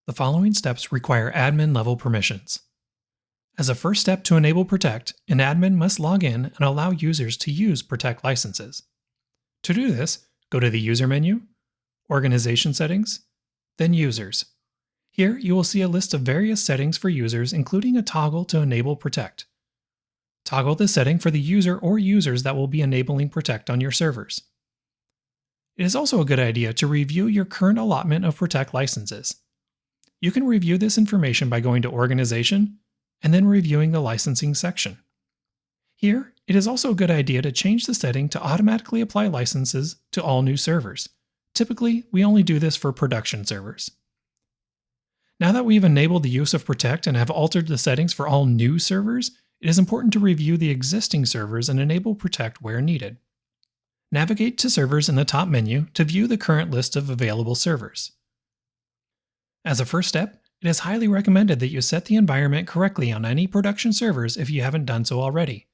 The following steps require admin level permissions. As a first step to enable Protect, an admin must log in and allow users to use Protect licenses. To do this, go to the User menu, Organization Settings, then Users. Here you will see a list of various settings for users, including a toggle to enable Protect. Toggle the setting for the user or users that will be enabling Protect on your servers. It is also a good idea to review your current allotment of Protect licenses. You can review this information by going to Organization and then reviewing the licensing section. Here, it is also a good idea to change the setting to automatically apply licenses to all new servers. Typically, we only do this for production servers. Now that we've enabled the use of Protect and have altered the settings for all new servers, it is important to review the existing servers and enable Protect where needed. Navigate to Servers in the top menu to view the current list of available servers. As a first step, it is highly recommended that you set the environment correctly on any production servers if you haven't done so already.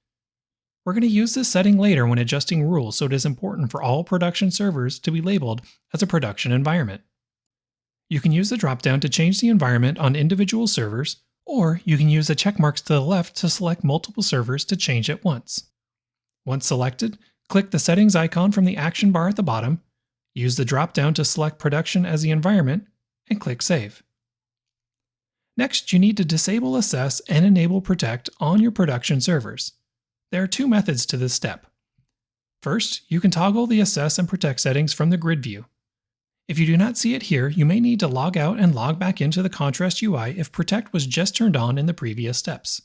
We're going to use this setting later when adjusting rules, so it is important for all production servers to be labeled as a production environment. You can use the dropdown to change the environment on individual servers, or you can use the checkmarks to the left to select multiple servers to change it once. Once selected, click the settings icon from the action bar at the bottom, use the dropdown to select production as the environment, and click Save. Next, you need to disable Assess and enable Protect on your production servers. There are two methods to this step. First, you can toggle the Assess and Protect settings from the grid view. If you do not see it here, you may need to log out and log back into the Contrast UI if Protect was just turned on in the previous steps.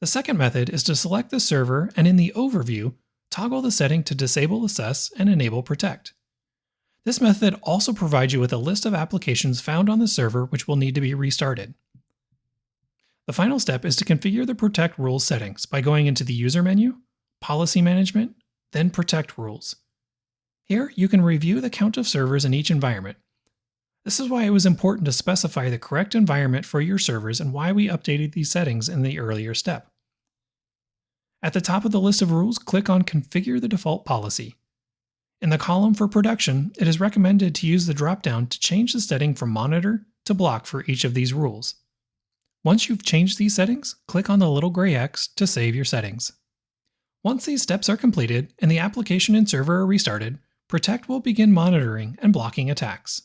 The second method is to select the server and in the Overview, toggle the setting to disable Assess and enable Protect. This method also provides you with a list of applications found on the server which will need to be restarted. The final step is to configure the Protect rules settings by going into the User menu, Policy Management, then Protect Rules. Here you can review the count of servers in each environment. This is why it was important to specify the correct environment for your servers and why we updated these settings in the earlier step. At the top of the list of rules, click on Configure the default policy. In the column for production, it is recommended to use the drop-down to change the setting from monitor to block for each of these rules. Once you've changed these settings, click on the little gray X to save your settings. Once these steps are completed and the application and server are restarted, Protect will begin monitoring and blocking attacks.